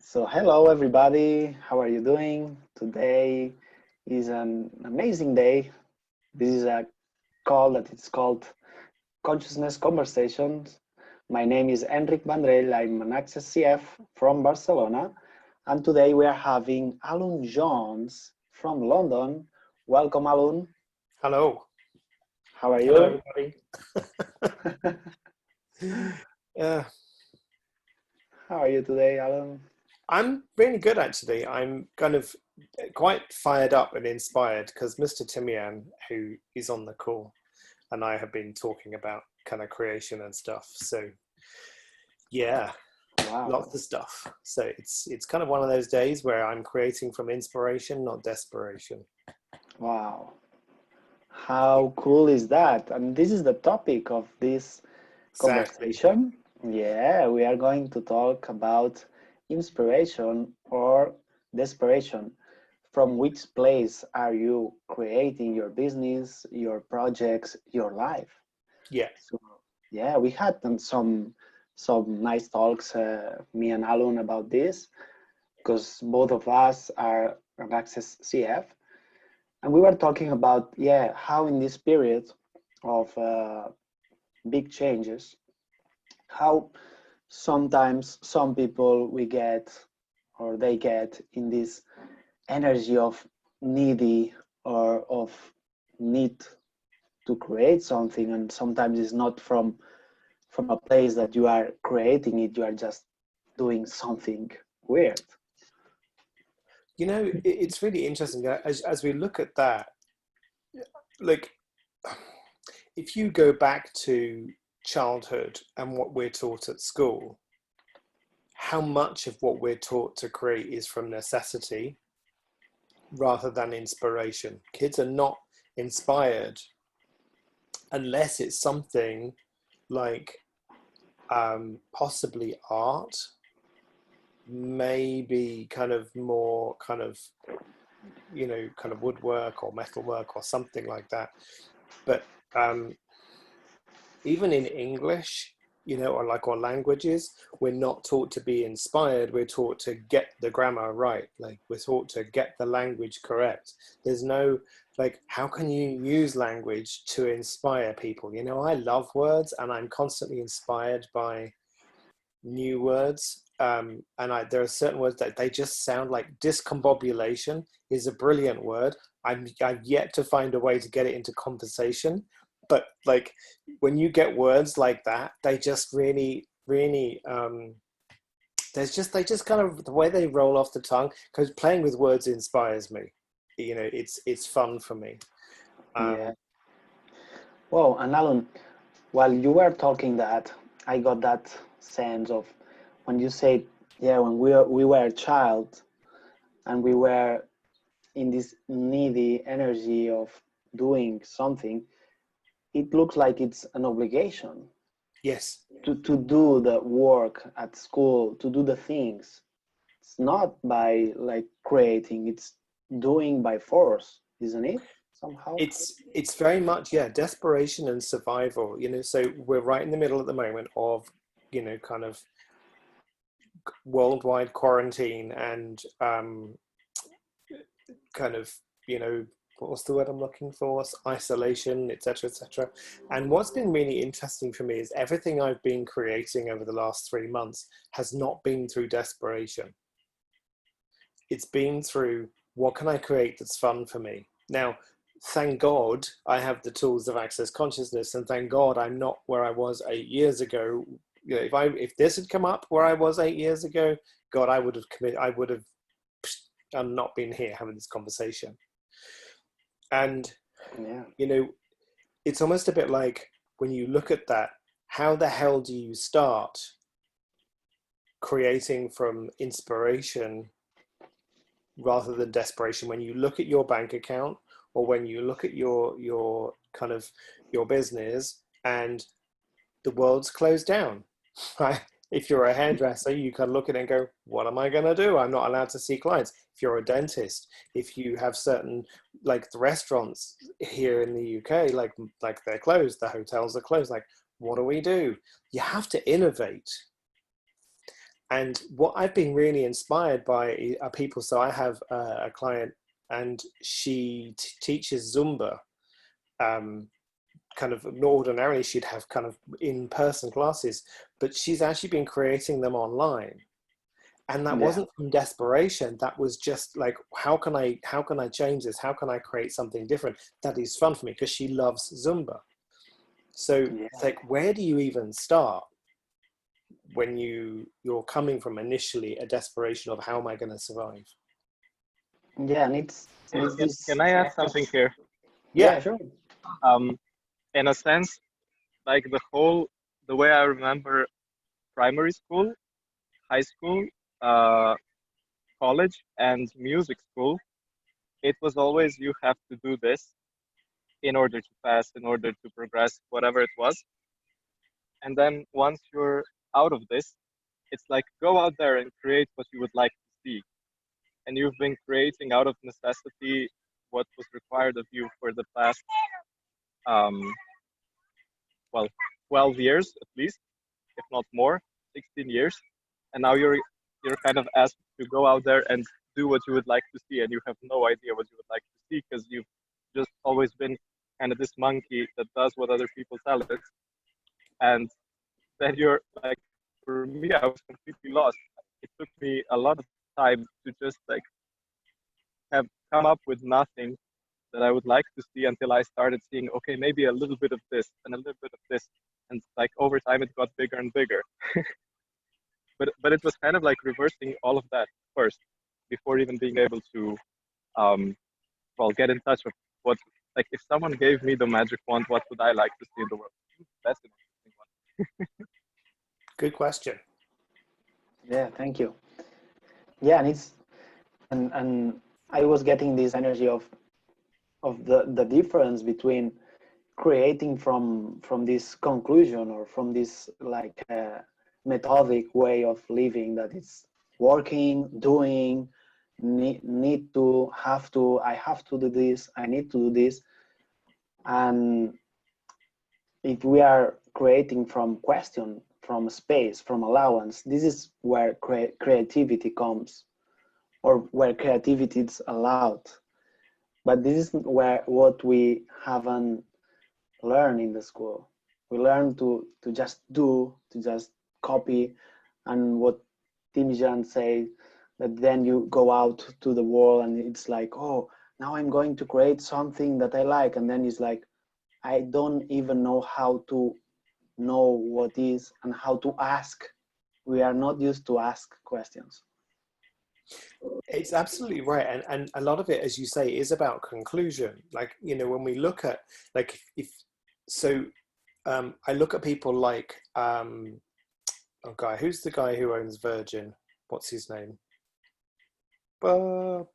So hello everybody, how are you doing? Today is an amazing day. This is a call that is called Consciousness Conversations. My name is Enric Vendrell, I'm an Access CF from Barcelona, and today we are having Alun Jones from London. Welcome Alun. Hello. How are Hello, you? everybody. Yeah, How are you today, Alun? I'm really good, actually. I'm kind of quite fired up and inspired because Mr. Timian, who is on the call, and I have been talking about kind of creation and stuff. So, yeah, Wow. lots of stuff. So it's kind of one of those days where I'm creating from inspiration, not desperation. Wow. How cool is that? And this is the topic of this Exactly. conversation. Yeah, we are going to talk about inspiration or desperation. From which place are you creating your business, your projects, your life? Yeah. So yeah, we had some nice talks, me and Alun, about this because both of us are an Access CF, and we were talking about how in this period of big changes, how sometimes some people we get or they get in this energy of needy or of need to create something, and sometimes it's not from a place that you are creating it, you are just doing something weird. You know, it's really interesting as we look at that, like, if you go back to childhood and what we're taught at school, how much of what we're taught to create is from necessity rather than inspiration. Kids are not inspired unless it's something like possibly art, maybe kind of more kind of, kind of woodwork or metalwork or something like that. But even in English, or languages, we're not taught to be inspired. We're taught to get the grammar right. Like, we're taught to get the language correct. There's no, like, how can you use language to inspire people? I love words and I'm constantly inspired by new words. There are certain words that they just sound like. Discombobulation is a brilliant word. I've yet to find a way to get it into conversation, but like, when you get words like that, they just really, really, they just kind of, the way they roll off the tongue, because playing with words inspires me. It's fun for me. Yeah. Well, and Alan, while you were talking that, I got that sense of when you said, yeah, when we were a child and we were in this needy energy of doing something, it looks like it's an obligation Yes. to do the work at school, to do the things. It's not by like creating, it's doing by force, isn't it? Somehow. It's very much, yeah, desperation and survival. So we're right in the middle at the moment of, kind of worldwide quarantine and kind of, what's the word I'm looking for? Isolation, etc., etc. And what's been really interesting for me is everything I've been creating over the last 3 months has not been through desperation. It's been through, what can I create that's fun for me? Now, thank God I have the tools of Access Consciousness, and thank God I'm not where I was 8 years ago. If this had come up where I was 8 years ago, God, I would have not been here having this conversation. And Yeah. it's almost a bit like, when you look at that, how the hell do you start creating from inspiration rather than desperation? When you look at your bank account, or when you look at your kind of your business, and the world's closed down, right? If you're a hairdresser, you can look at it and go, what am I going to do? I'm not allowed to see clients. If you're a dentist, if you have certain, like the restaurants here in the UK, like they're closed, the hotels are closed. Like, what do we do? You have to innovate. And what I've been really inspired by are people. So I have a client, and she teaches Zumba. Kind of ordinarily she'd have kind of in-person classes, but she's actually been creating them online. And that wasn't from desperation. That was just like, how can I change this? How can I create something different that is fun for me? Because she loves Zumba. So it's like, where do you even start when you're coming from initially a desperation of how am I going to survive? Yeah, and it's this. Can I add something here? Yeah, sure. In a sense, like the way I remember primary school, high school, college, and music school, it was always you have to do this in order to pass, in order to progress, whatever it was. And then once you're out of this, it's like go out there and create what you would like to see. And you've been creating out of necessity what was required of you for the past, well, 12 years at least, if not more, 16 years. And now you're kind of asked to go out there and do what you would like to see, and you have no idea what you would like to see because you've just always been kind of this monkey that does what other people tell it. And then you're like, for me, I was completely lost. It took me a lot of time to just like have come up with nothing that I would like to see until I started seeing, okay, maybe a little bit of this and a little bit of this. And like over time, it got bigger and bigger. But it was kind of like reversing all of that first before even being able to, well, get in touch with what, like if someone gave me the magic wand, what would I like to see in the world? That's an interesting one. Good question. Yeah, thank you. Yeah, and it's and I was getting this energy of the difference between creating from this conclusion or from this like methodic way of living that it's working, doing, need to, have to, I have to do this, I need to do this. And if we are creating from question, from space, from allowance, this is where creativity comes, or where creativity is allowed. But this is where what we haven't learned in the school. We learn to just do, to just copy, and what Timijan said, that then you go out to the world and it's like, oh, now I'm going to create something that I like, and then it's like, I don't even know how to know what is and how to ask. We are not used to ask questions. It's absolutely right. And a lot of it, as you say, is about conclusion. Like, you know, when we look at, like, I look at people like, who's the guy who owns Virgin? What's his name? It'll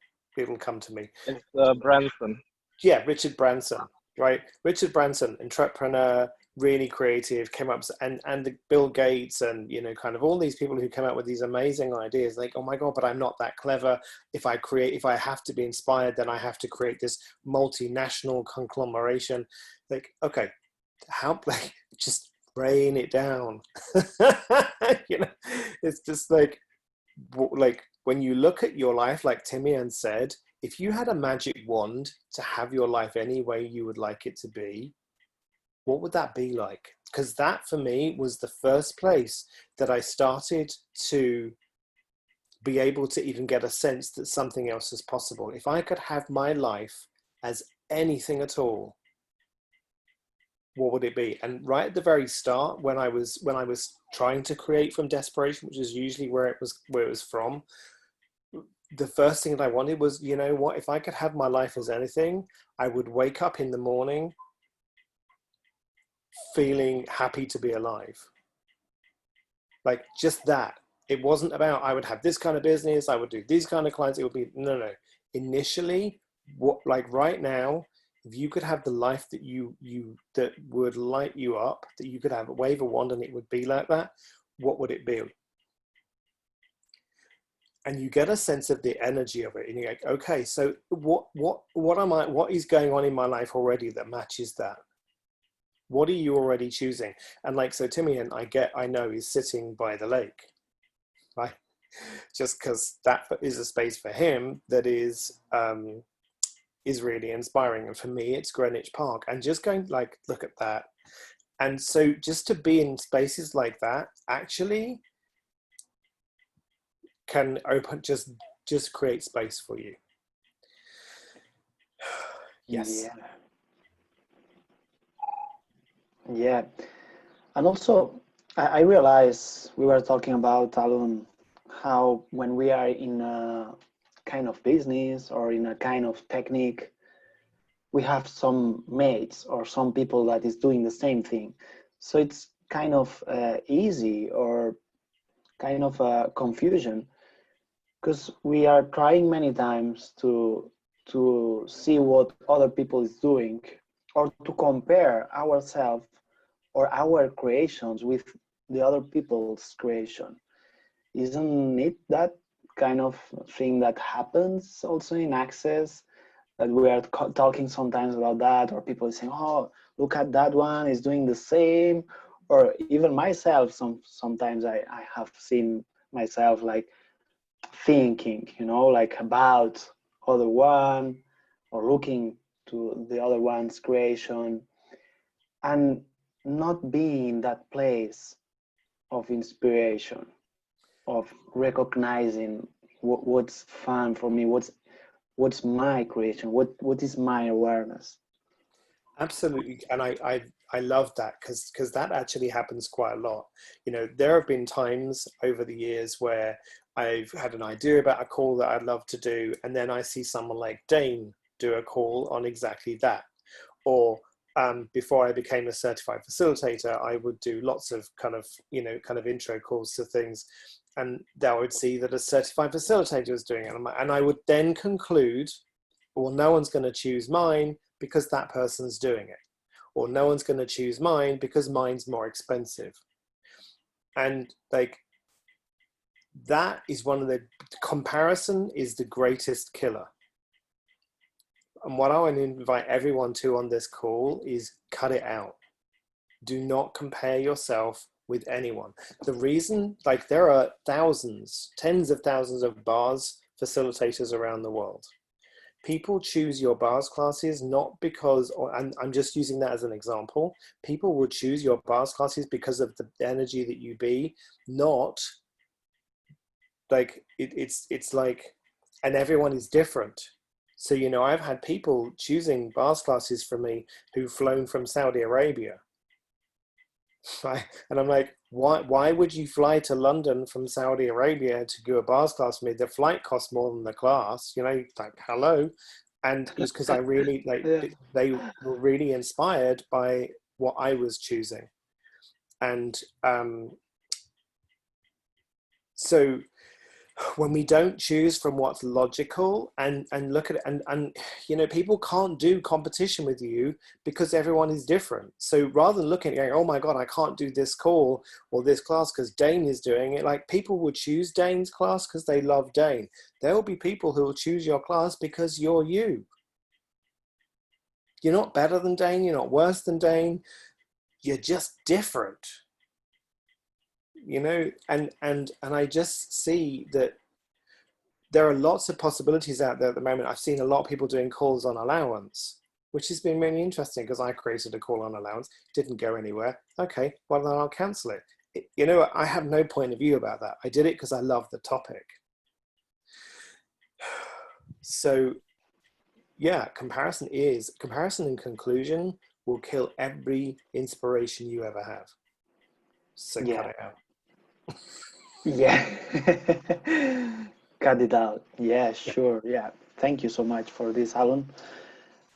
come to me. It's Branson. Yeah, Richard Branson, right? Richard Branson, entrepreneur, really creative, came up, and Bill Gates, and you know, kind of all these people who come up with these amazing ideas. Like, oh my god, but I'm not that clever. If I have to be inspired, then I have to create this multinational conglomeration. Like, okay, how, like, just rain it down. You know, it's just like when you look at your life, like Timian said, if you had a magic wand to have your life any way you would like it to be, what would that be like? Because that for me was the first place that I started to be able to even get a sense that something else is possible. If I could have my life as anything at all, what would it be? And right at the very start, when I was trying to create from desperation, which is usually where it was from, the first thing that I wanted was, you know what, if I could have my life as anything, I would wake up in the morning feeling happy to be alive. Like, just that. It wasn't about I would have this kind of business, I would do these kind of clients. It would be no. Initially, what, like right now, if you could have the life that that would light you up, that you could have a wave a wand and it would be like that, what would it be? And you get a sense of the energy of it, and you're like, okay, so what is going on in my life already that matches that? What are you already choosing? And like, so Timian, I know, is sitting by the lake, right? Just because that is a space for him that is really inspiring. And for me, it's Greenwich Park. And just going like, look at that. And so just to be in spaces like that actually can open, just create space for you. Yes. Yeah. Yeah. And also, I realize we were talking about, Alun, how when we are in a kind of business or in a kind of technique, we have some mates or some people that is doing the same thing. So it's kind of easy or kind of a confusion, because we are trying many times to see what other people is doing, or to compare ourselves or our creations with the other people's creation. Isn't it that kind of thing that happens also in Access, that we are talking sometimes about that, or people saying, oh, look at that one is doing the same, or even myself, sometimes I have seen myself like thinking, like about other one, or looking to the other one's creation, and not being in that place of inspiration, of recognizing what's fun for me, what's my creation, what is my awareness. Absolutely. And I love that, because that actually happens quite a lot. There have been times over the years where I've had an idea about a call that I'd love to do, and then I see someone like Dane do a call on exactly that. Or before I became a certified facilitator, I would do lots of kind of intro calls to things, and I would see that a certified facilitator was doing it, and I would then conclude, well, no one's going to choose mine because that person's doing it, or no one's going to choose mine because mine's more expensive. And like, that is one of the, comparison is the greatest killer. And what I want to invite everyone to on this call is cut it out. Do not compare yourself with anyone. The reason, like, there are thousands, tens of thousands of bars facilitators around the world. People choose your bars classes not because, and I'm just using that as an example, people will choose your bars classes because of the energy that you be, not like, it's like, and everyone is different. So, I've had people choosing bars classes from me who've flown from Saudi Arabia. Right? And I'm like, why would you fly to London from Saudi Arabia to do a bars class with me? The flight costs more than the class, like, hello. And it's because I really, like, they were really inspired by what I was choosing. And so when we don't choose from what's logical and look at it, and people can't do competition with you because everyone is different. So rather than looking at it going, oh my God, I can't do this call or this class because Dane is doing it, like, people would choose Dane's class because they love Dane. There will be people who will choose your class because you're you. You're not better than Dane, you're not worse than Dane, you're just different. And I just see that there are lots of possibilities out there at the moment. I've seen a lot of people doing calls on allowance, which has been really interesting, because I created a call on allowance, didn't go anywhere. Okay, well then I'll cancel it. I have no point of view about that. I did it because I love the topic. So yeah, comparison and conclusion will kill every inspiration you ever have. So Yeah. cut it out. Yeah. Cut it out. Yeah, sure. Yeah. Thank you so much for this, Alun.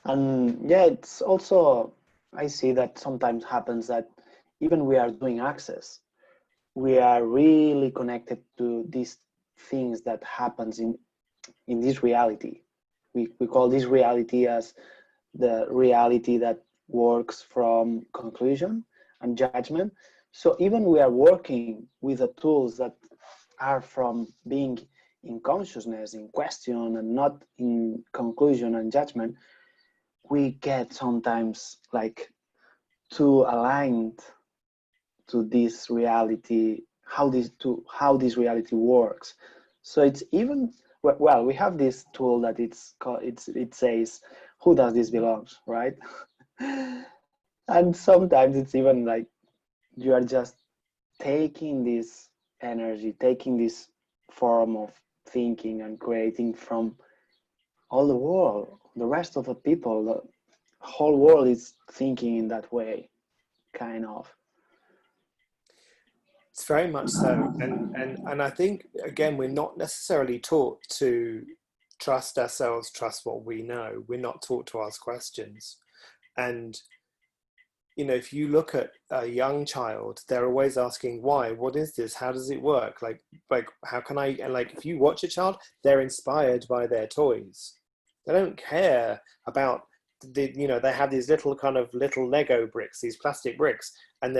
And yeah, it's also, I see that sometimes happens that even we are doing Access, we are really connected to these things that happens in this reality. We call this reality as the reality that works from conclusion and judgment. So even we are working with the tools that are from being in consciousness, in question, and not in conclusion and judgment, we get sometimes like too aligned to this reality how this reality works. So it's even, well, we have this tool that it says, who does this belongs, right? And sometimes it's even like you are just taking this energy, taking this form of thinking and creating from all the world, the rest of the people, the whole world is thinking in that way, kind of. It's very much so. And I think, again, we're not necessarily taught to trust ourselves, trust what we know. We're not taught to ask questions. And, you know, if you look at a young child, they're always asking, why? What is this? How does it work? Like how can I, and like, if you watch a child, they're inspired by their toys. They don't care about you know, they have these little little Lego bricks, these plastic bricks, and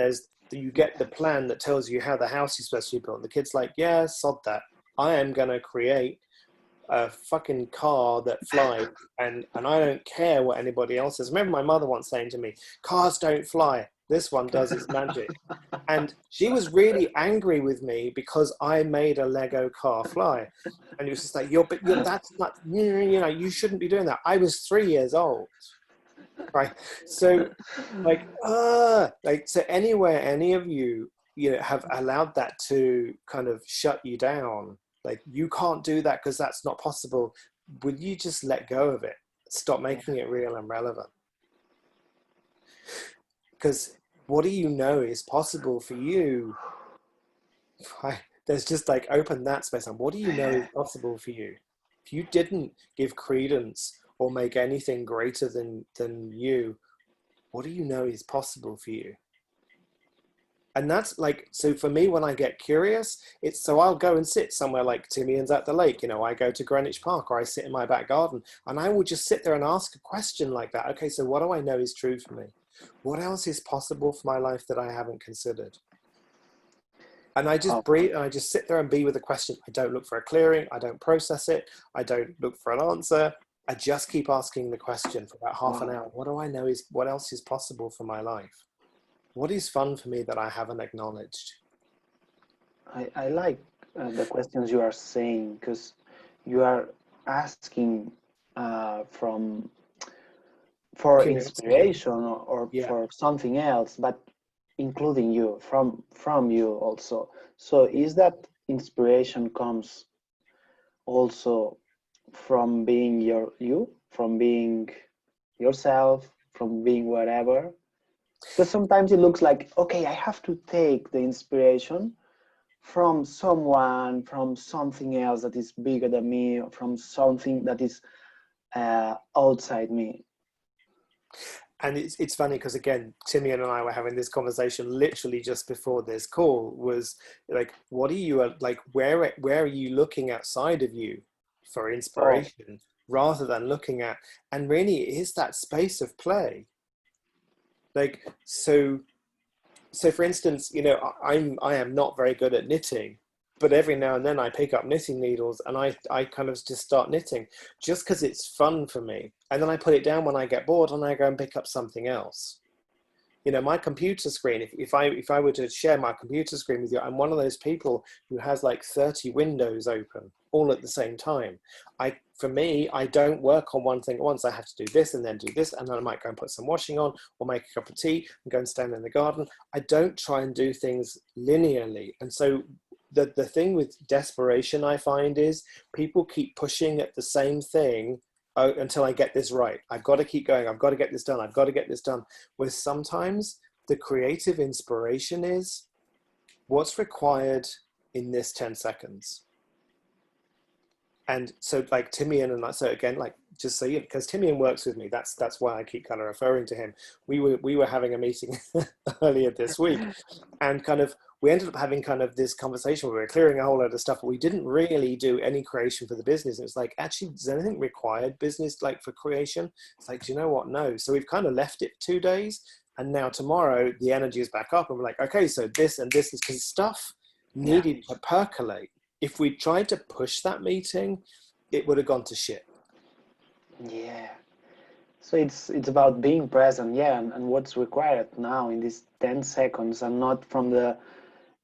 you get the plan that tells you how the house is supposed to be built. And the kid's like, yeah, sod that. I am going to create a fucking car that flies, and I don't care what anybody else says. I remember my mother once saying to me, cars don't fly. This one does its magic. And she was really angry with me because I made a Lego car fly. And it was just like, that's not, you know, you shouldn't be doing that. I was 3 years old. Right. So so anywhere any of you, you know, have allowed that to kind of shut you down, like you can't do that because that's not possible, would you just let go of it? Stop making it real and relevant. Because what do you know is possible for you? Right? There's just like, open that space. And what do you know is possible for you? If you didn't give credence or make anything greater than you, what do you know is possible for you? And that's like, so for me, when I get curious, so I'll go and sit somewhere like Timian's at the lake, you know, I go to Greenwich Park, or I sit in my back garden, and I will just sit there and ask a question like that. Okay, so what do I know is true for me? What else is possible for my life that I haven't considered? And I just breathe, and I just sit there and be with the question. I don't look for a clearing. I don't process it. I don't look for an answer. I just keep asking the question for about half an hour. What do I know is, what else is possible for my life? What is fun for me that I haven't acknowledged? I like the questions you are saying, because you are asking for inspiration or for something else, but including you, from you also. So is that inspiration comes also from being you, from being yourself, from being whatever? Because sometimes it looks like, okay, I have to take the inspiration from someone, from something else that is bigger than me, from something that is outside me. And it's funny because, again, Timian and I were having this conversation literally just before this call, was like, what are you, like, where are you looking outside of you for inspiration, rather than looking at, and really it is that space of play. Like, so for instance, you know, I am not very good at knitting, but every now and then I pick up knitting needles and I kind of just start knitting just because it's fun for me. And then I put it down when I get bored and I go and pick up something else. You know, my computer screen, if I were to share my computer screen with you, I'm one of those people who has like 30 windows open all at the same time. For me, I don't work on one thing at once. I have to do this and then do this, and then I might go and put some washing on or make a cup of tea and go and stand in the garden. I don't try and do things linearly. And so the thing with desperation, I find, is people keep pushing at the same thing until I get this right. I've got to keep going. I've got to get this done. I've got to get this done. Where sometimes the creative inspiration is what's required in this 10 seconds. And so, like, Timian and I, so again, like, just so you, because Timian works with me, that's why I keep kind of referring to him. We were having a meeting earlier this week, and kind of we ended up having kind of this conversation where we were clearing a whole load of stuff, but we didn't really do any creation for the business. It was like, actually, does anything required business, like, for creation? It's like, do you know what? No. So we've kind of left it 2 days, and now tomorrow the energy is back up, and we're like, okay, so this and this is, because stuff needed to percolate. If we tried to push that meeting, it would have gone to shit. Yeah. So it's about being present, and what's required now in these 10 seconds, and not from the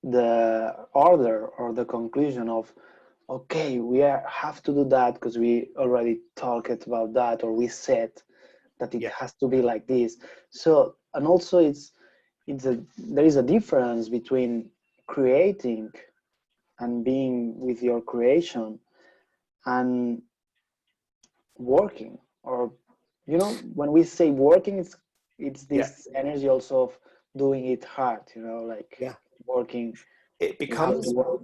the order or the conclusion of, okay, have to do that because we already talked about that, or we said that it Yeah. has to be like this. So, and also there is a difference between creating and being with your creation and working, or when we say working, it's Yeah. this energy also of doing it hard, like Yeah. working. It You have to becomes, work.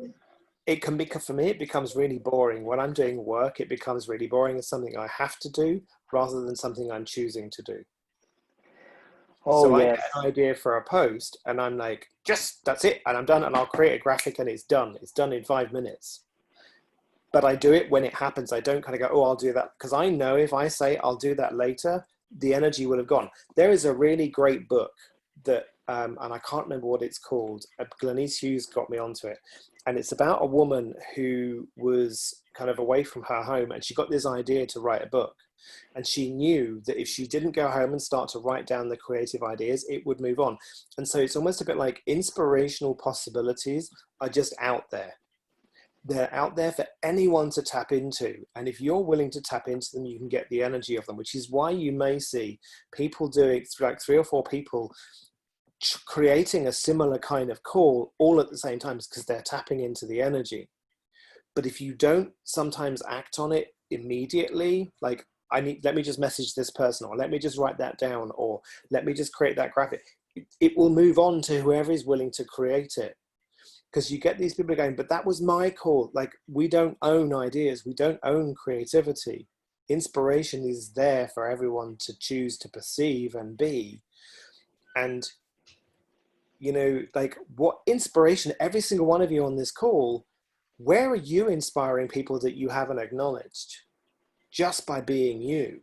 it can be, for me, it becomes really boring. When I'm doing work, it becomes really boring. It's something I have to do rather than something I'm choosing to do. Oh So I get yes. an idea for a post and I'm like, that's it. And I'm done, and I'll create a graphic and it's done. It's done in 5 minutes. But I do it when it happens. I don't kind of go, oh, I'll do that. Because I know if I say I'll do that later, the energy will have gone. There is a really great book that, and I can't remember what it's called. Glenise Hughes got me onto it. And it's about a woman who was kind of away from her home, and she got this idea to write a book. And she knew that if she didn't go home and start to write down the creative ideas, it would move on. And so it's almost a bit like inspirational possibilities are just out there. They're out there for anyone to tap into. And if you're willing to tap into them, you can get the energy of them, which is why you may see people doing, like 3 or 4 people creating a similar kind of call all at the same time, because they're tapping into the energy. But if you don't sometimes act on it immediately, like, let me just message this person, or let me just write that down, or let me just create that graphic, it will move on to whoever is willing to create it. Because you get these people going, but that was my call. Like, we don't own ideas. We don't own creativity. Inspiration is there for everyone to choose to perceive and be. And, like, what inspiration, every single one of you on this call, where are you inspiring people that you haven't acknowledged? Just by being you.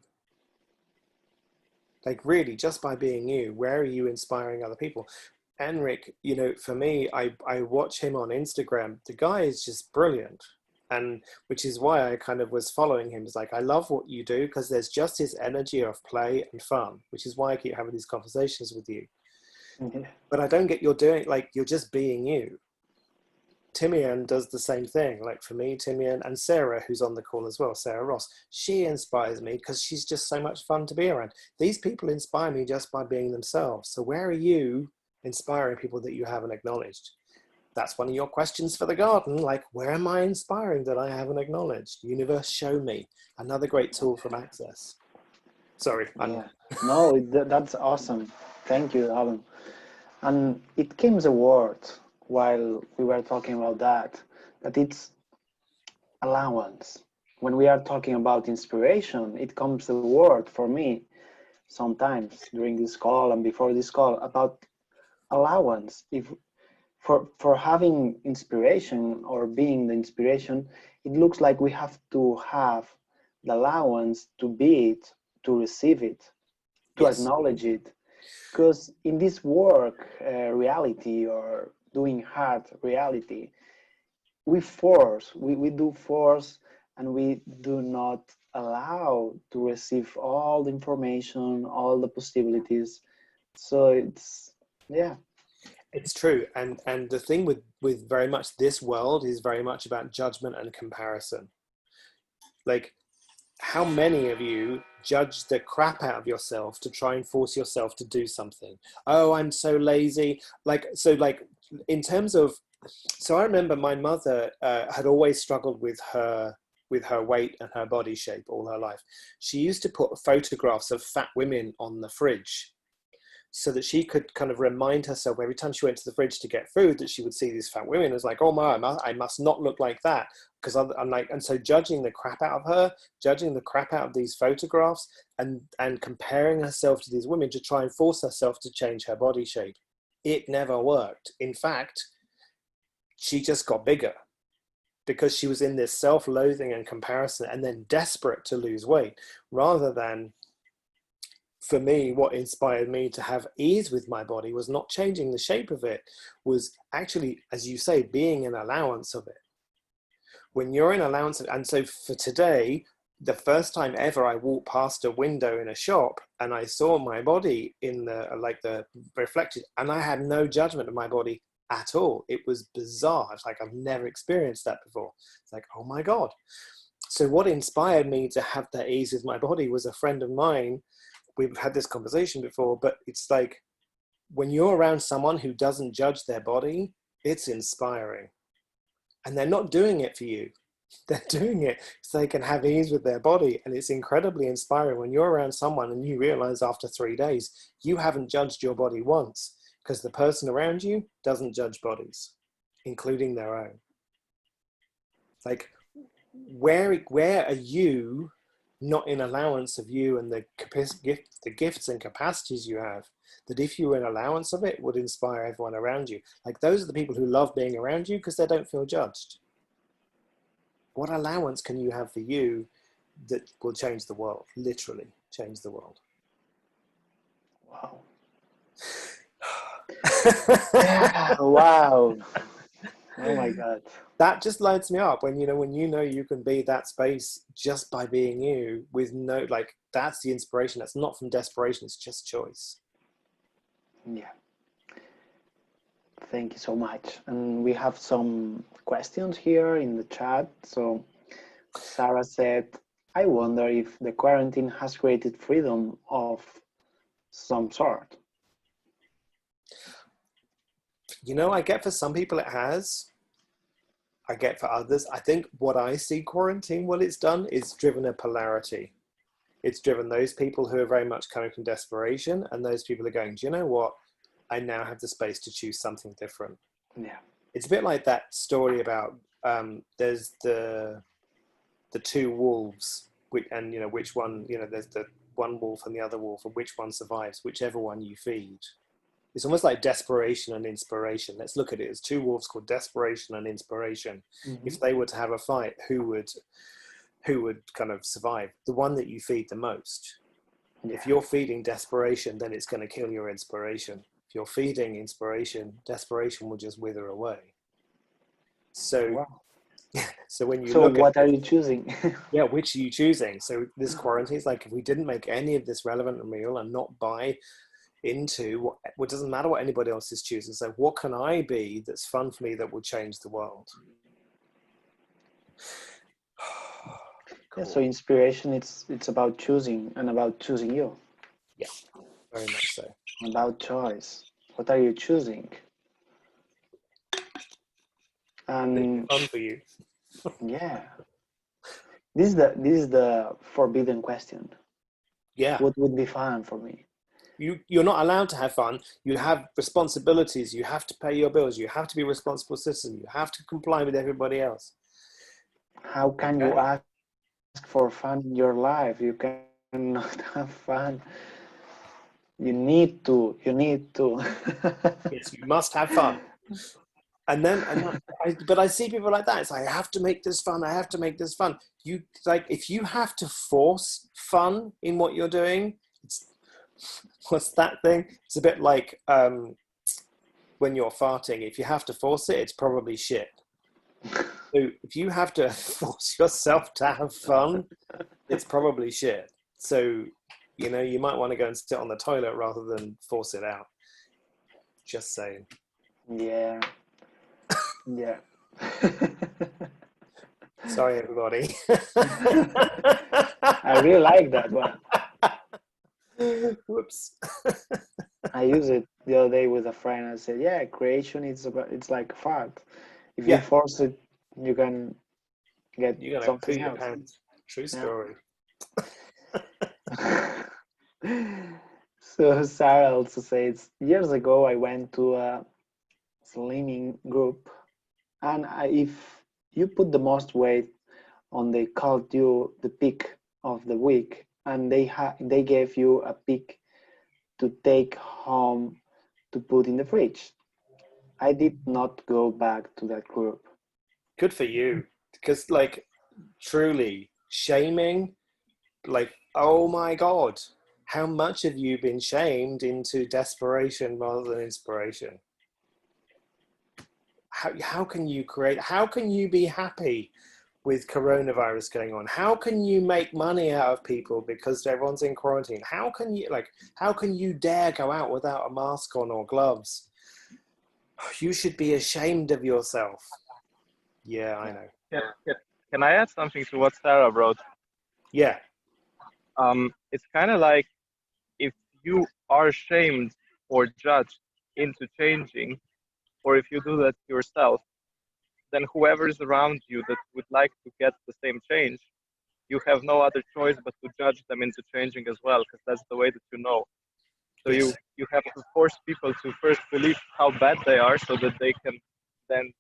Like, really, just by being you, where are you inspiring other people? Enric, for me, I watch him on Instagram. The guy is just brilliant. And which is why I kind of was following him. It's like, I love what you do, because there's just this energy of play and fun, which is why I keep having these conversations with you. Mm-hmm. But I don't get you're just being you. Timian does the same thing. Like, for me, Timian, and Sarah, who's on the call as well, Sarah Ross, she inspires me because she's just so much fun to be around. These people inspire me just by being themselves. So where are you inspiring people that you haven't acknowledged? That's one of your questions for the garden. Like, where am I inspiring that I haven't acknowledged? Universe, show me. Another great tool from Access. Sorry. Yeah. No, that's awesome. Thank you, Alan. And it came as a word while we were talking about that it's allowance. When we are talking about inspiration, it comes a word for me sometimes during this call and before this call about allowance. If for having inspiration or being the inspiration, it looks like we have to have the allowance to be it, to receive it, to Yes. acknowledge it. Because in this work reality, or doing hard reality, we do force, and we do not allow to receive all the information, all the possibilities. So It's true. And the thing with very much this world is very much about judgment and comparison. Like, how many of you judge the crap out of yourself to try and force yourself to do something? Oh, I'm so lazy. Like, in terms of, so I remember my mother had always struggled with her weight and her body shape all her life. She used to put photographs of fat women on the fridge, so that she could kind of remind herself every time she went to the fridge to get food that she would see these fat women. It's like, oh my, I must not look like that, because I'm like, and so judging the crap out of her, judging the crap out of these photographs, and comparing herself to these women to try and force herself to change her body shape. It never worked. In fact, she just got bigger, because she was in this self-loathing and comparison, and then desperate to lose weight, rather than, for me, what inspired me to have ease with my body was not changing the shape of it, was actually, as you say, being an allowance of it. When you're in allowance, and so for today, the first time ever I walked past a window in a shop and I saw my body in the reflected, and I had no judgment of my body at all. It was bizarre. It's like, I've never experienced that before. It's like, oh my God. So what inspired me to have that ease with my body was a friend of mine. We've had this conversation before, but it's like, when you're around someone who doesn't judge their body, it's inspiring. And they're not doing it for you. They're doing it so they can have ease with their body. And it's incredibly inspiring when you're around someone and you realize after 3 days, you haven't judged your body once, because the person around you doesn't judge bodies, including their own. Like, where are you not in allowance of you and the gifts and capacities you have, that if you were in allowance of it, would inspire everyone around you? Like, those are the people who love being around you because they don't feel judged. What allowance can you have for you that will change the world? Literally change the world. Wow. Yeah, wow. Oh my God. That just lights me up when you know you can be that space just by being you, with no, like, that's the inspiration. That's not from desperation. It's just choice. Yeah. Thank you so much. And we have some questions here in the chat. So Sarah said, I wonder if the quarantine has created freedom of some sort. I get for some people it has. I get for others. I think what I see quarantine, what it's done, is driven a polarity. It's driven those people who are very much coming from desperation, and those people are going, do you know what? I now have the space to choose something different. Yeah. It's a bit like that story about there's the two wolves, and which one, there's the one wolf and the other wolf, and which one survives, whichever one you feed. It's almost like desperation and inspiration. Let's look at it as two wolves called desperation and inspiration. Mm-hmm. If they were to have a fight, who would kind of survive? The one that you feed the most. Yeah. If you're feeding desperation, then it's going to kill your inspiration. If you're feeding inspiration, desperation will just wither away. So, wow. So when you look what are you choosing? Yeah, which are you choosing? So this quarantine is like, if we didn't make any of this relevant and real and not buy into what doesn't matter what anybody else is choosing. So what can I be that's fun for me that will change the world? Cool. Yeah, so inspiration, it's about choosing, and about choosing you. Yeah, very much so. About choice. What are you choosing? And fun for you. Yeah. This is the forbidden question. Yeah. What would be fun for me? You're not allowed to have fun. You have responsibilities. You have to pay your bills. You have to be a responsible citizen. You have to comply with everybody else. How can you ask for fun in your life? You cannot have fun. You need to. Yes, you must have fun. But I see people like that. It's like, I have to make this fun. I have to make this fun. If you have to force fun in what you're doing, what's that thing? It's a bit like when you're farting. If you have to force it, it's probably shit. So if you have to force yourself to have fun, it's probably shit. So, you might want to go and sit on the toilet rather than force it out. Just saying. Yeah. Yeah. Sorry, everybody. I really like that one. Whoops. I used it the other day with a friend. I said, yeah, creation it's like a fart. If you force it, you can get something else. Pants. True story. So Sarah also says, years ago I went to a slimming group, and if you put the most weight on, they called you the pick of the week, and they gave you a pick to take home to put in the fridge. I did not go back to that group. Good for you, because truly shaming, oh my God, how much have you been shamed into desperation rather than inspiration? How can you be happy with coronavirus going on? How can you make money out of people because everyone's in quarantine? How can you dare go out without a mask on or gloves? You should be ashamed of yourself. Yeah, I know. Can I add something to what Sarah wrote? Yeah. It's kind of like if you are shamed or judged into changing, or if you do that yourself, then whoever is around you that would like to get the same change, you have no other choice but to judge them into changing as well, because that's the way that you know. So Yes. you have to force people to first believe how bad they are so that they can then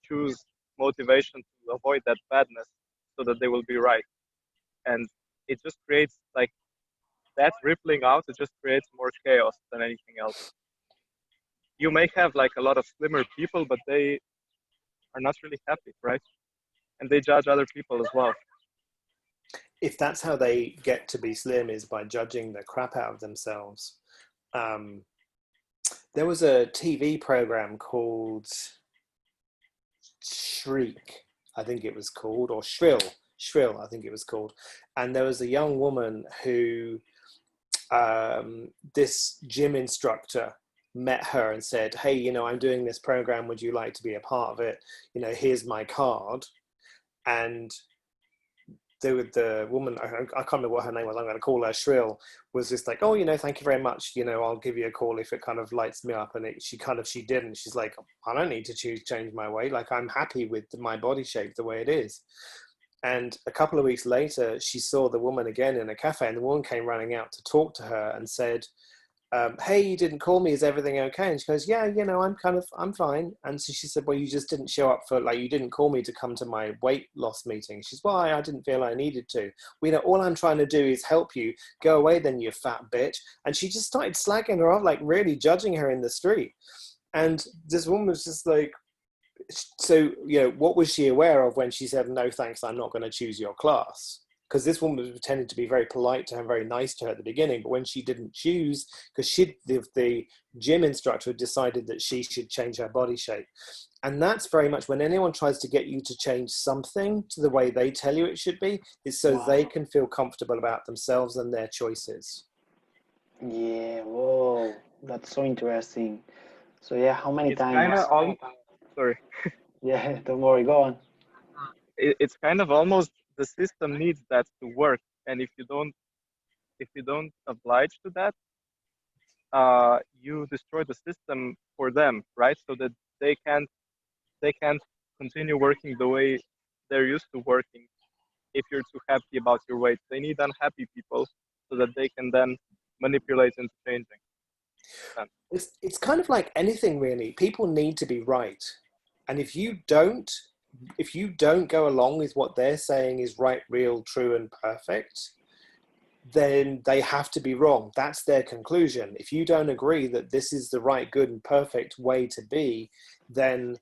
choose motivation to avoid that badness so that they will be right. And it just creates like that rippling out, it just creates more chaos than anything else. You may have like a lot of slimmer people, but they are not really happy, right? And they judge other people as well. If that's how they get to be slim, is by judging the crap out of themselves. There was a TV program called Shriek, I think it was called, or Shrill, I think it was called. And there was a young woman who, this gym instructor met her and said, hey, you know, I'm doing this program. Would you like to be a part of it? You know, here's my card. And the woman, I can't remember what her name was, I'm going to call her Shrill, was just like, oh, you know, thank you very much, you know, I'll give you a call if it kind of lights me up. And she didn't. She's like, I don't need to change my weight. Like, I'm happy with my body shape the way it is. And a couple of weeks later, she saw the woman again in a cafe, and the woman came running out to talk to her and said, hey, you didn't call me, is everything okay? And she goes, yeah, you know, I'm fine. And so she said, well, you just didn't show up for, like, you didn't call me to come to my weight loss meeting. She's, well, I didn't feel I needed to. Well, you know, all I'm trying to do is help you. Go away then, you fat bitch. And she just started slagging her off, like really judging her in the street. And this woman was just like, so, you know, what was she aware of when she said, no, thanks, I'm not going to choose your class? Because this woman was pretending to be very polite to her and very nice to her at the beginning, but when she didn't choose, because the gym instructor had decided that she should change her body shape. And that's very much when anyone tries to get you to change something to the way they tell you it should be, is so they can feel comfortable about themselves and their choices. Yeah, whoa, that's so interesting. So yeah, how many It's times? sorry. Yeah, don't worry, go on. It's kind of almost the system needs that to work, and if you don't oblige to that, you destroy the system for them, right? So that they can't continue working the way they're used to working. If you're too happy about your weight, they need unhappy people so that they can then manipulate into changing. It's kind of like anything, really. People need to be right, and if you don't go along with what they're saying is right, real, true, and perfect, then they have to be wrong. That's their conclusion. If you don't agree that this is the right, good, and perfect way to be, then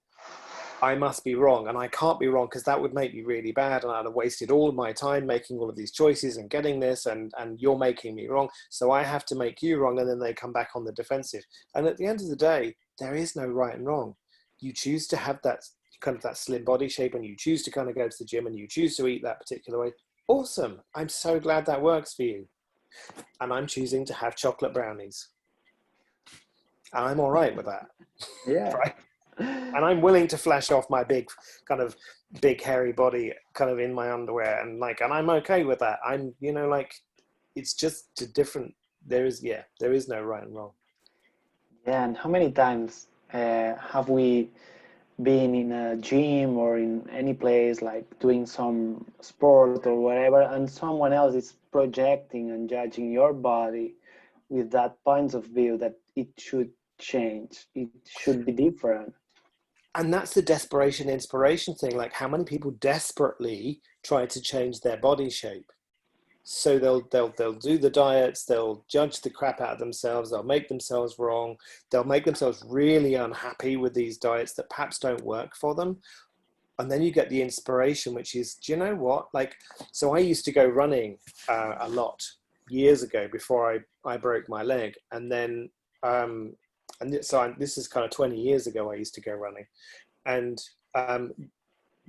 I must be wrong, and I can't be wrong, because that would make me really bad, and I'd have wasted all of my time making all of these choices and getting this, and you're making me wrong, so I have to make you wrong. And then they come back on the defensive. And at the end of the day, there is no right and wrong. You choose to have that kind of that slim body shape, and you choose to kind of go to the gym, and you choose to eat that particular way. Awesome. I'm so glad that works for you. And I'm choosing to have chocolate brownies. And I'm all right with that. Yeah. Right? And I'm willing to flash off my big hairy body kind of in my underwear, and I'm okay with that. I'm, you know, like, it's just a different, there is no right and wrong. Yeah, and how many times have we been in a gym or in any place, like doing some sport or whatever, and someone else is projecting and judging your body with that point of view that it should change, it should be different. And that's the desperation inspiration thing. Like, how many people desperately try to change their body shape? So they'll do the diets, they'll judge the crap out of themselves, they'll make themselves wrong, they'll make themselves really unhappy with these diets that perhaps don't work for them. And then you get the inspiration, which is, do you know what? Like, so I used to go running a lot years ago before I broke my leg. And then, this is kind of 20 years ago, I used to go running. And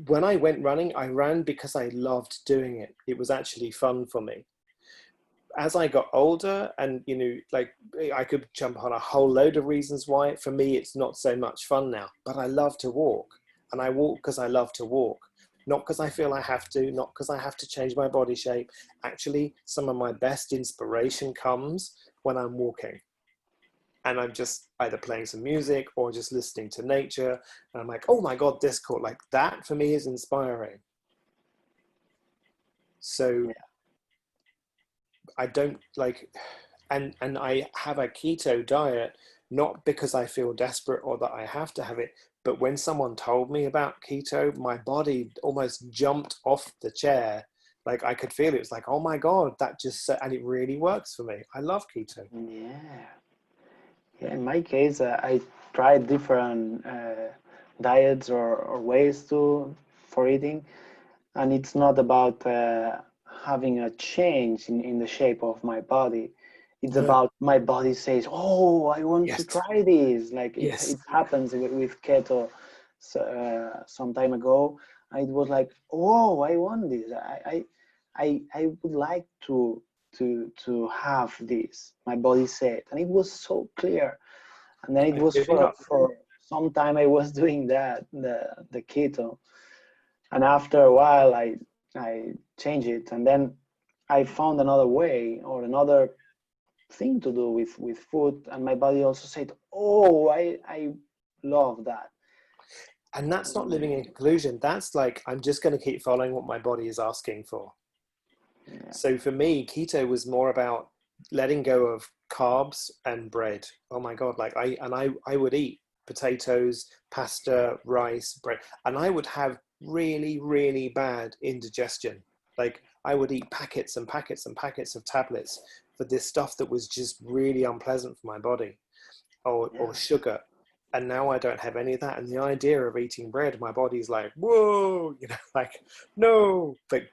when I went running, I ran because I loved doing it. It was actually fun for me. as I got older, and you know, like I could jump on a whole load of reasons why, for me it's not so much fun now, but I love to walk, and I walk because I love to walk, not because I feel I have to, not because I have to change my body shape. Actually, some of my best inspiration comes when I'm walking, and I'm just either playing some music or just listening to nature, and I'm like, oh my god, this cool. Like that for me is inspiring. So I don't like, and I have a keto diet, not because I feel desperate or that I have to have it, but when someone told me about keto, my body almost jumped off the chair. Like I could feel it. It was like, oh my God, that just, and it really works for me. I love keto. Yeah. Yeah, in my case, I tried different diets or ways for eating, and it's not about having a change in the shape of my body. It's No. about my body says, "Oh, I want to Yes. try this." Like Yes. it happens with keto some time ago. It was like, "Oh, I want this. I would like to have this." My body said, and it was so clear. And then it I'm was giving up. for some time I was doing that, the keto, and after a while I changed it, and then I found another way or another thing to do with food, and my body also said, "Oh, I love that." And that's not living in conclusion. That's like, I'm just going to keep following what my body is asking for. Yeah. So for me, keto was more about letting go of carbs and bread. Oh my God. Like I would eat potatoes, pasta, rice, bread, and I would have really, really bad indigestion. Like I would eat packets and packets and packets of tablets for this stuff that was just really unpleasant for my body, or sugar. And now I don't have any of that. And the idea of eating bread, my body's like, whoa, you know, like, no, but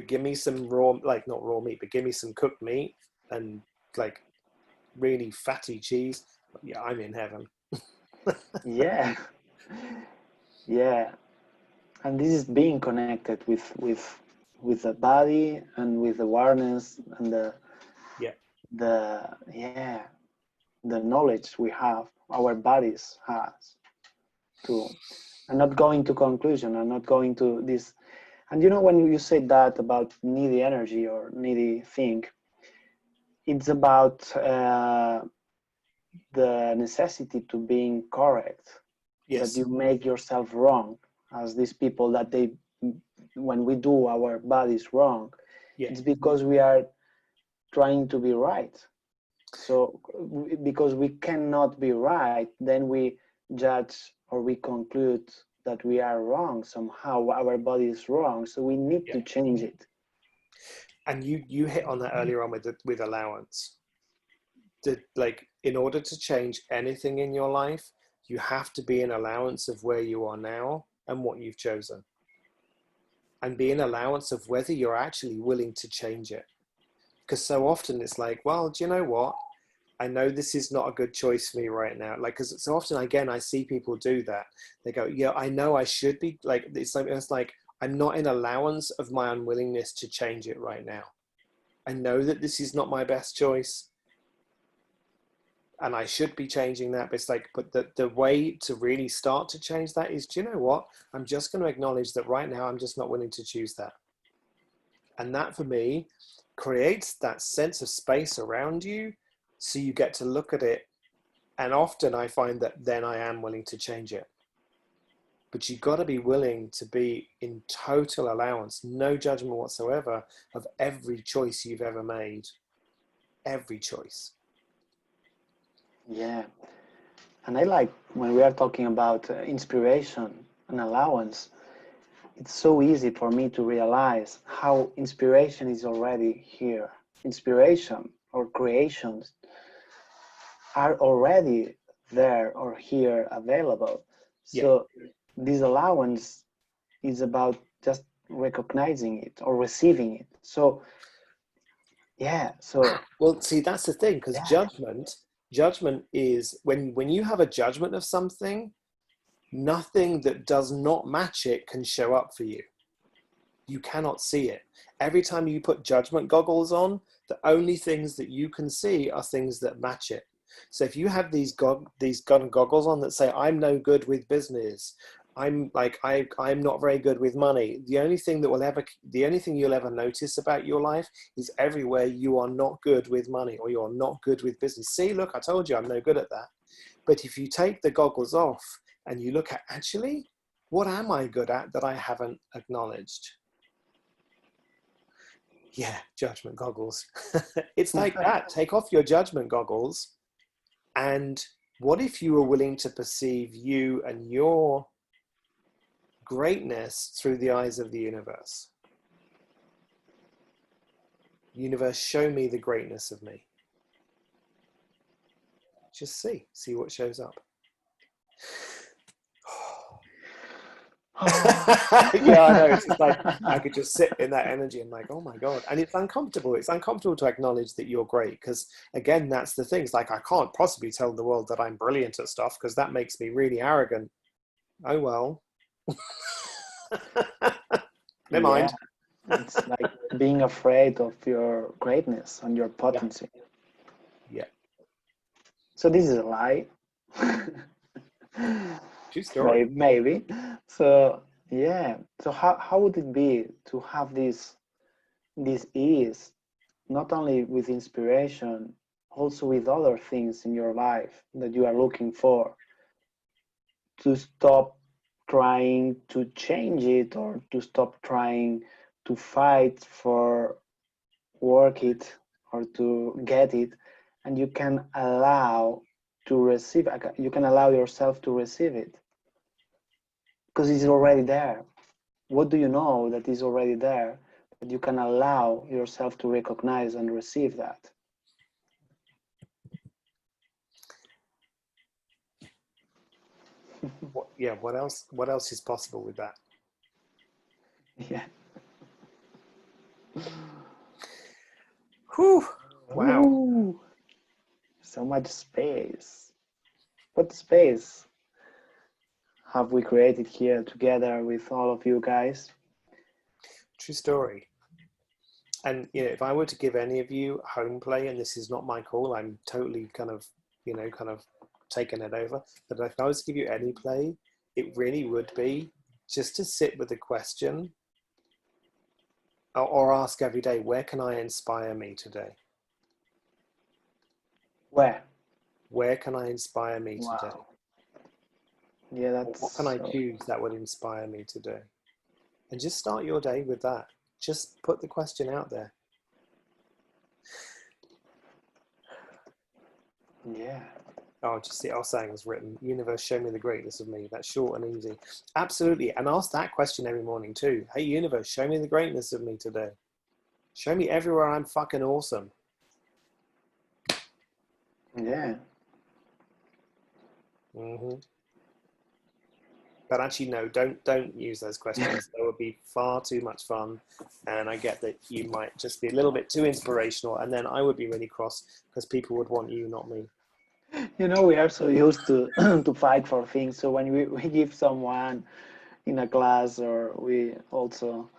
give me some raw, like not raw meat, but give me some cooked meat and like really fatty cheese. Yeah, I'm in heaven. Yeah, yeah, and this is being connected with the body and with awareness and the knowledge we have, our bodies has to. I'm not going to conclusion. I'm not going to this. And you know, when you said that about needy energy or needy thing, it's about the necessity to being correct. Yes. That you make yourself wrong, as these people that they, when we do our bodies wrong, it's because we are trying to be right. So because we cannot be right, then we judge or we conclude that we are wrong somehow, our body is wrong, so we need to change it. And you hit on that earlier on with allowance. Like in order to change anything in your life, you have to be an allowance of where you are now and what you've chosen, and be an allowance of whether you're actually willing to change it. Because so often it's like, well, do you know what? I know this is not a good choice for me right now. Like, because so often, again, I see people do that. They go, yeah, I know I should be, like, it's like I'm not in allowance of my unwillingness to change it right now. I know that this is not my best choice and I should be changing that. But it's like, but the way to really start to change that is, do you know what? I'm just going to acknowledge that right now I'm just not willing to choose that. And that for me creates that sense of space around you, so you get to look at it. And often I find that then I am willing to change it. But you've got to be willing to be in total allowance, no judgment whatsoever, of every choice you've ever made. Every choice. Yeah. And I like when we are talking about inspiration and allowance, it's so easy for me to realize how inspiration is already here. Inspiration or creations are already there or here available. So this allowance is about just recognizing it or receiving it. So well, see, that's the thing, because judgment is when you have a judgment of something, nothing that does not match it can show up for you. You cannot see it. Every time you put judgment goggles on, the only things that you can see are things that match it. So if you have these goggles on that say, I'm no good with business, I'm not very good with money, the only thing you'll ever notice about your life is everywhere you are not good with money, or you're not good with business. See, look, I told you I'm no good at that. But if you take the goggles off and you look at, actually, what am I good at that I haven't acknowledged? Yeah, judgment goggles. It's like that. Take off your judgment goggles. And what if you were willing to perceive you and your greatness through the eyes of the universe? Universe, show me the greatness of me. Just see what shows up. Yeah, I know. It's just like I could just sit in that energy and like, oh my God. And it's uncomfortable. It's uncomfortable to acknowledge that you're great, because again, that's the thing. It's like, I can't possibly tell the world that I'm brilliant at stuff, because that makes me really arrogant. Oh well. Never mind. It's like being afraid of your greatness and your potency. Yeah. So this is a lie. True story. Maybe. So yeah. So how would it be to have this ease, not only with inspiration, also with other things in your life that you are looking for, to stop trying to change it, or to stop trying to fight for work it or to get it, and you can allow to receive, you can allow yourself to receive it, because it's already there. What do you know that is already there, that you can allow yourself to recognize and receive that? What else is possible with that? Yeah. Whew. Wow. Ooh, so much space. What space have we created here together with all of you guys? True story. And if I were to give any of you home play, and this is not my call, I'm totally kind of taking it over. But if I was to give you any play, it really would be just to sit with the question, or ask every day, where can I inspire me today? Where can I inspire me today? Yeah, that's. What can I choose that would inspire me today? And just start your day with that. Just put the question out there. Yeah. Oh, just see, our saying was written, universe, show me the greatness of me. That's short and easy. Absolutely. And ask that question every morning too. Hey, universe, show me the greatness of me today. Show me everywhere I'm fucking awesome. Yeah. Mm-hmm. But actually, no, don't use those questions. That would be far too much fun. And I get that you might just be a little bit too inspirational. And then I would be really cross, because people would want you, not me. We are so used to to fight for things. So when we give someone in a class, or we also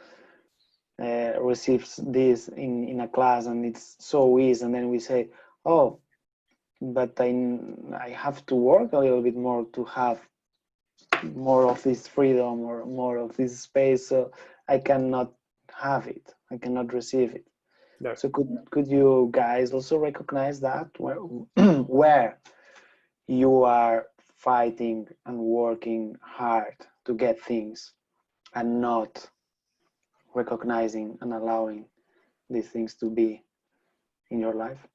receive this in a class, and it's so easy, and then we say, oh, but I have to work a little bit more to have more of this freedom or more of this space, so I cannot have it, I cannot receive it. No. So could you guys also recognize that where you are fighting and working hard to get things, and not recognizing and allowing these things to be in your life?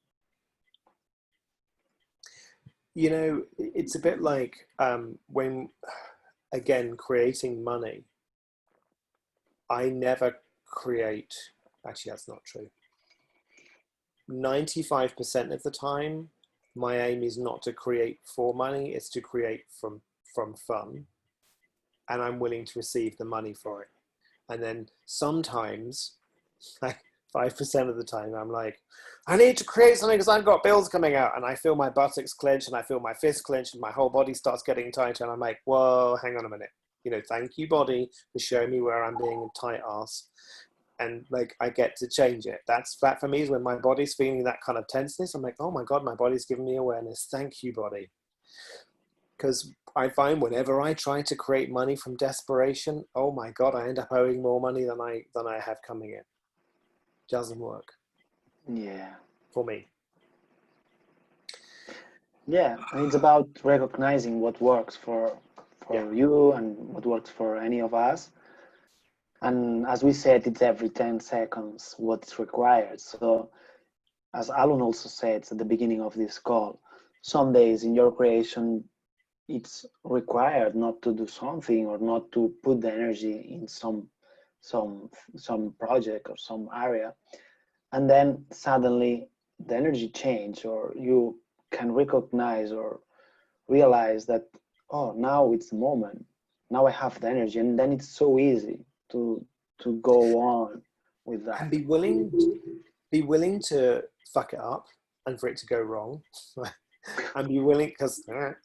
It's a bit like when, again, creating money, I never create, actually that's not true. 95% of the time, my aim is not to create for money, it's to create from fun. And I'm willing to receive the money for it. And then sometimes, like 5% of the time, I'm like, I need to create something because I've got bills coming out, and I feel my buttocks clench, and I feel my fists clench, and my whole body starts getting tighter, and I'm like, whoa, hang on a minute. You know, thank you, body, for showing me where I'm being a tight ass. And like, I get to change it. That for me is when my body's feeling that kind of tenseness. I'm like, oh my God, my body's giving me awareness. Thank you, body. Because I find whenever I try to create money from desperation, oh my God, I end up owing more money than I have coming in. Doesn't work. Yeah. For me. Yeah, and it's about recognizing what works for you and what works for any of us. And as we said, it's every 10 seconds what's required. So as Alun also said at the beginning of this call, some days in your creation, it's required not to do something or not to put the energy in some project or some area. And then suddenly the energy change, or you can recognize or realize that, oh, now it's the moment. Now I have the energy. And then it's so easy to go on with that. And be willing to fuck it up and for it to go wrong. And be willing, because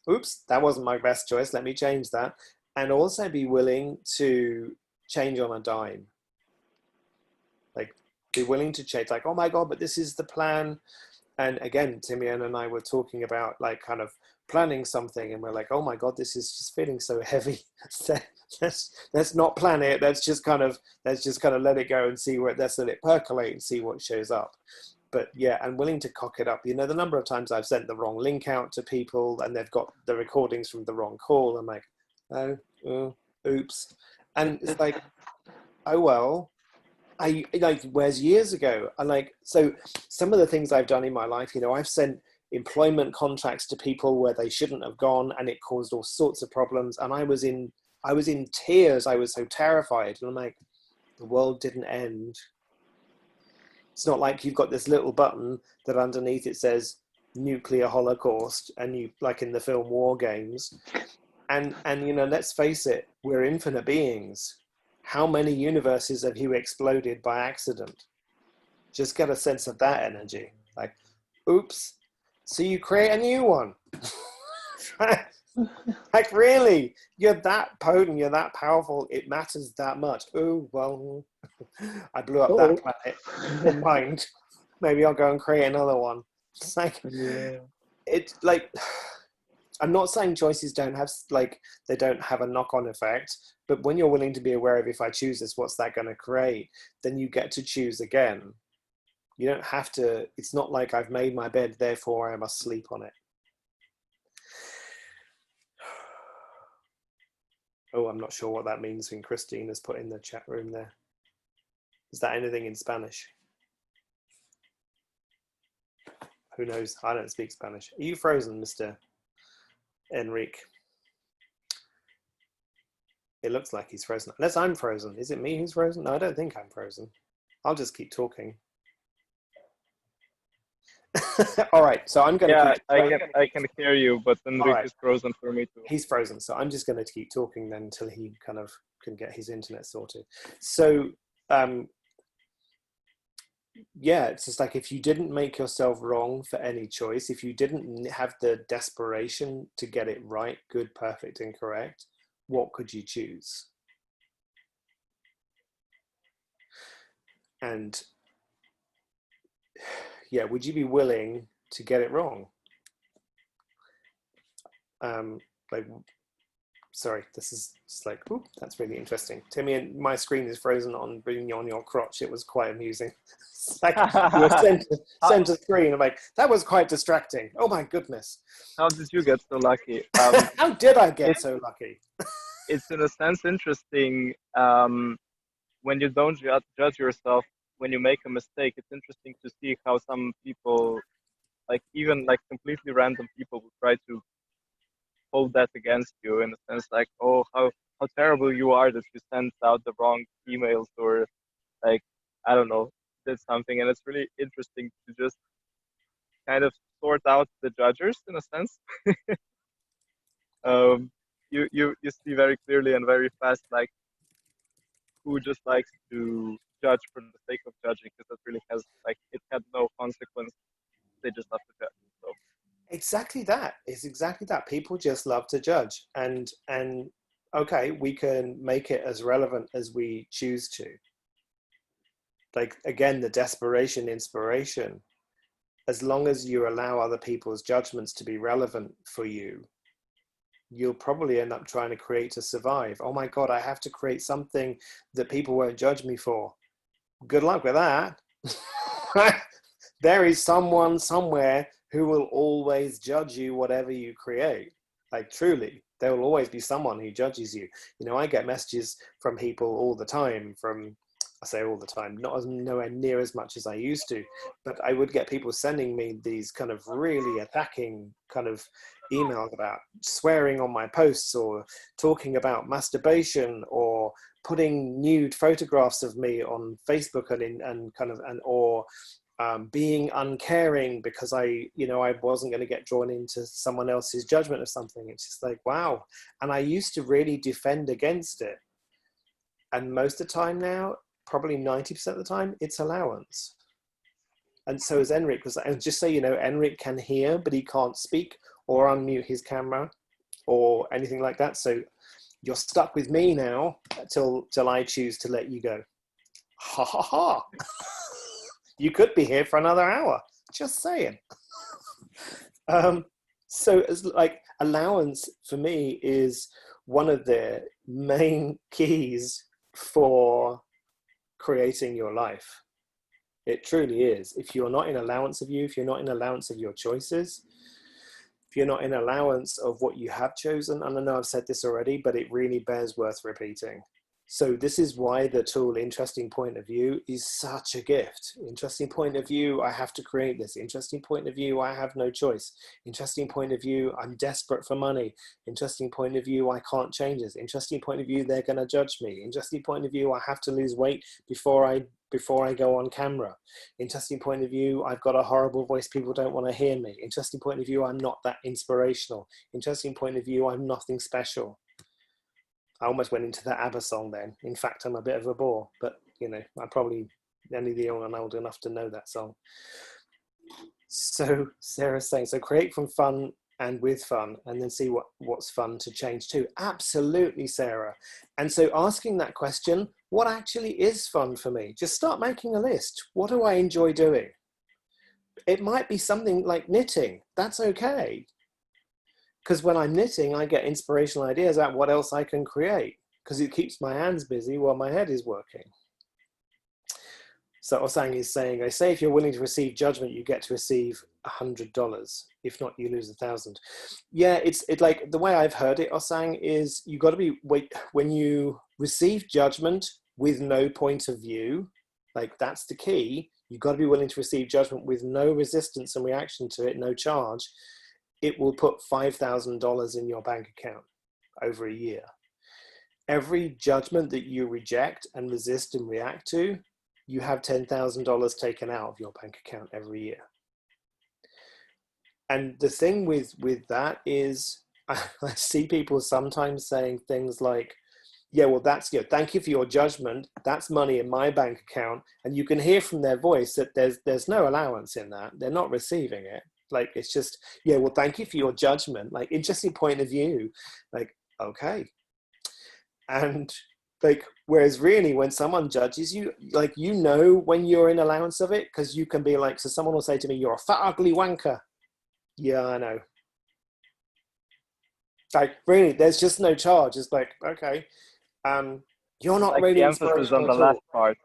oops, that wasn't my best choice, let me change that. And also be willing to change on a dime. Like, be willing to change, like, oh my God, but this is the plan. And again, Timian and I were talking about like kind of planning something, and we're like, oh my God, this is just feeling so heavy. let's not plan it. Let's just kind of let it go and see let's let it percolate and see what shows up. But yeah, and willing to cock it up. You know, the number of times I've sent the wrong link out to people and they've got the recordings from the wrong call. I'm like, oh, oops. And it's like, oh, well, I like, where's years ago? And like, so some of the things I've done in my life, you know, I've sent employment contracts to people where they shouldn't have gone, and it caused all sorts of problems. And I was in tears. I was so terrified. And I'm like, the world didn't end. It's not like you've got this little button that underneath it says nuclear holocaust, and you, like in the film War Games. And you know, let's face it, we're infinite beings. How many universes have you exploded by accident? Just get a sense of that energy. Like, oops. So you create a new one. Like, really? You're that potent, you're that powerful, it matters that much. Oh, well, I blew up that planet. Never mind. Maybe I'll go and create another one. It's like, it's like, I'm not saying choices don't have, like, they don't have a knock-on effect, but when you're willing to be aware of, if I choose this, what's that going to create? Then you get to choose again. You don't have to, it's not like I've made my bed, therefore I must sleep on it. Oh, I'm not sure what that means when Christine has put in the chat room there. Is that anything in Spanish? Who knows? I don't speak Spanish. Are you frozen, Mr. Enric? It looks like he's frozen. Unless I'm frozen. Is it me who's frozen? No, I don't think I'm frozen. I'll just keep talking. All right, so I'm going to keep... I can hear you, but Enric is frozen for me too. He's frozen, so I'm just going to keep talking then until he kind of can get his internet sorted. So, yeah, it's just like, if you didn't make yourself wrong for any choice, if you didn't have the desperation to get it right, good, perfect, and correct, what could you choose? And yeah, would you be willing to get it wrong? Like, sorry, this is just like, ooh, that's really interesting. Timmy, and my screen is frozen on bringing you on your crotch. It was quite amusing. It's like you were center screen. I'm like, that was quite distracting. Oh my goodness. How did you get so lucky? How did I get so lucky? It's in a sense interesting when you don't judge yourself when you make a mistake. It's interesting to see how some people, like even like completely random people, will try to hold that against you, in a sense like, oh, how terrible you are that you sent out the wrong emails, or like, I don't know, did something. And it's really interesting to just kind of sort out the judgers, in a sense. You see very clearly and very fast, like, who just likes to judge for the sake of judging, because it really has, like, it had no consequence. They just love to judge. So exactly that. It's exactly that. People just love to judge, and okay, we can make it as relevant as we choose to. Like, again, the desperation, inspiration, as long as you allow other people's judgments to be relevant for you, you'll probably end up trying to create to survive. Oh my God, I have to create something that people won't judge me for. Good luck with that. There is someone somewhere who will always judge you, whatever you create. Like, truly, there will always be someone who judges you. You know, I get messages from people all the time, I say all the time, nowhere near as much as I used to, but I would get people sending me these kind of really attacking kind of emails about swearing on my posts, or talking about masturbation, or putting nude photographs of me on Facebook or being uncaring because I wasn't going to get drawn into someone else's judgment of something. It's just like, wow. And I used to really defend against it. And most of the time now, probably 90% of the time, it's allowance. And so as Enric was, and just so you know, Enric can hear, but he can't speak or unmute his camera or anything like that. So you're stuck with me now till I choose to let you go. Ha ha ha. You could be here for another hour. Just saying. So as like allowance for me is one of the main keys for creating your life. It truly is. If you're not in allowance of you, if you're not in allowance of your choices, if you're not in allowance of what you have chosen, and I know I've said this already, but it really bears worth repeating. So this is why the tool Interesting Point of View is such a gift. Interesting point of view, I have to create this. Interesting point of view, I have no choice. Interesting point of view, I'm desperate for money. Interesting point of view, I can't change this. Interesting point of view, they're going to judge me. Interesting point of view, I have to lose weight before I go on camera. Interesting point of view, I've got a horrible voice, people don't want to hear me. Interesting point of view, I'm not that inspirational. Interesting point of view, I'm nothing special. I almost went into the ABBA song then. In fact, I'm a bit of a bore, but you know, I probably only the young and old enough to know that song. So Sarah's saying, so create from fun and with fun, and then see what's fun to change to. Absolutely, Sarah. And so asking that question, what actually is fun for me? Just start making a list. What do I enjoy doing? It might be something like knitting. That's okay. Because when I'm knitting, I get inspirational ideas about what else I can create, because it keeps my hands busy while my head is working. So Osang is saying, I say if you're willing to receive judgment, you get to receive $100. If not, you lose 1,000. Yeah, it's like the way I've heard it, Osang, is you got to be, when you receive judgment with no point of view, like that's the key. You've got to be willing to receive judgment with no resistance and reaction to it, no charge. It will put $5,000 in your bank account over a year. Every judgment that you reject and resist and react to, you have $10,000 taken out of your bank account every year. And the thing with that is, I see people sometimes saying things like, yeah, well, that's good. Thank you for your judgment. That's money in my bank account. And you can hear from their voice that there's no allowance in that. They're not receiving it. Like, it's just, yeah, well, thank you for your judgment. Like, interesting point of view. Like, okay. And like, whereas really when someone judges you, like, you know, when you're in allowance of it, because you can be like, so someone will say to me, you're a fat, ugly wanker. Yeah, I know. Like, really, there's just no charge. It's like, okay, you're not like really the emphasis on inspirational the at all. last part.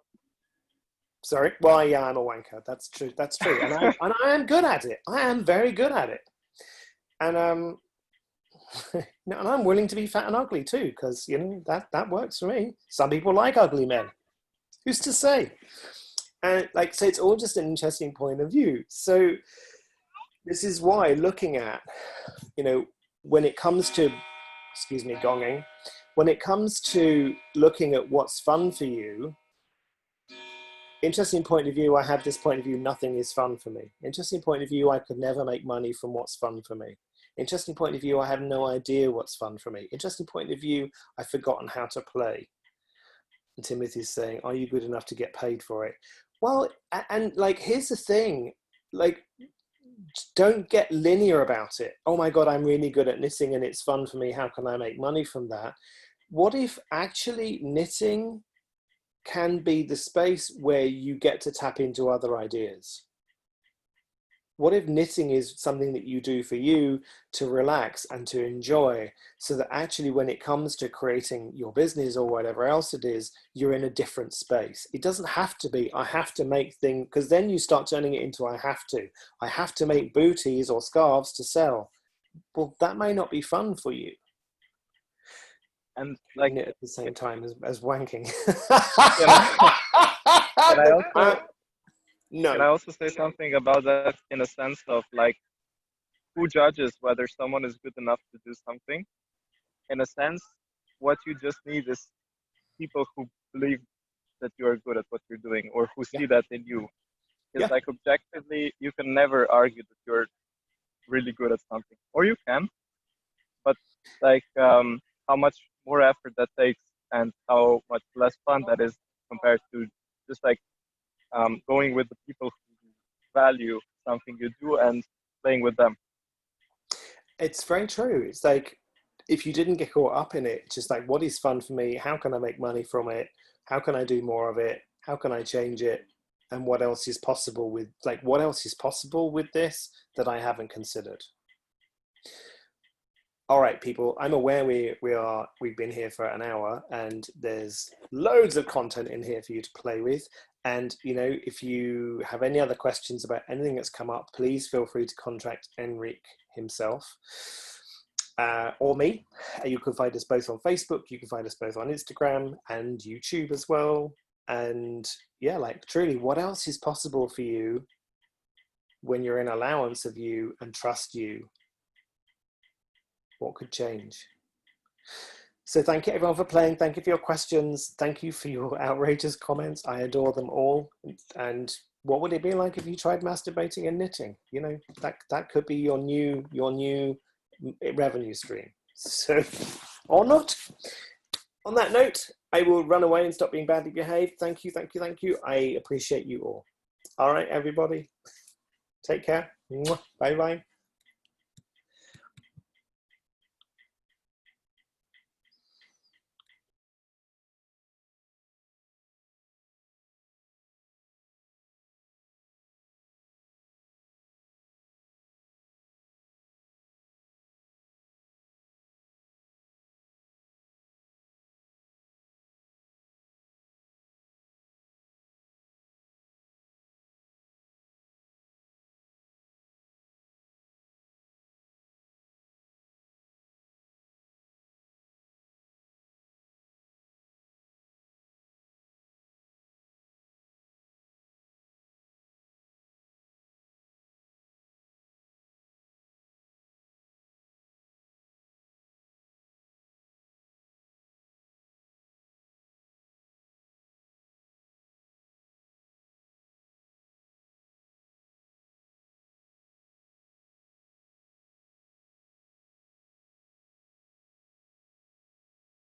Sorry. Well, yeah, I'm a wanker. That's true. That's true. And I am good at it. I am very good at it. And and I'm willing to be fat and ugly too, because you know that works for me. Some people like ugly men. Who's to say? And like, so it's all just an interesting point of view. So this is why looking at, you know, when it comes to, excuse me, gonging, when it comes to looking at what's fun for you, interesting point of view, I have this point of view, nothing is fun for me. Interesting point of view, I could never make money from what's fun for me. Interesting point of view, I have no idea what's fun for me. Interesting point of view, I've forgotten how to play. And Timothy's saying, are you good enough to get paid for it? Well, and like, here's the thing, like, don't get linear about it. Oh my God, I'm really good at knitting and it's fun for me. How can I make money from that? what if actually knitting can be the space where you get to tap into other ideas? What if knitting is something that you do for you to relax and to enjoy, so that actually when it comes to creating your business or whatever else it is, you're in a different space? It doesn't have to be, I have to make things, because then you start turning it into I have to make booties or scarves to sell. Well, that may not be fun for you. And like Knit at the same time as wanking. can I also No. can I also say something about that, in a sense of like, who judges whether someone is good enough to do something? In a sense, what you just need is people who believe that you are good at what you're doing, or who see that in you. It's like, objectively, you can never argue that you're really good at something, or you can, but like how much more effort that takes, and how much less fun that is compared to just like going with the people who value something you do and playing with them. It's very true. It's like, if you didn't get caught up in it, just like, what is fun for me? How can I make money from it? How can I do more of it? How can I change it? And what else is possible with, like, what else is possible with this that I haven't considered? All right, people, I'm aware we've been here for an hour, and there's loads of content in here for you to play with. And, you know, if you have any other questions about anything that's come up, please feel free to contact Enric himself or me. You can find us both on Facebook. You can find us both on Instagram and YouTube as well. And yeah, like, truly, what else is possible for you when you're in allowance of you and trust you? What could change? So thank you everyone for playing. Thank you for your questions. Thank you for your outrageous comments. I adore them all. And what would it be like if you tried masturbating and knitting? You know, that could be your new revenue stream. So, or not. On that note, I will run away and stop being badly behaved. Thank you, thank you, thank you. I appreciate you all. All right, everybody. Take care. Bye bye.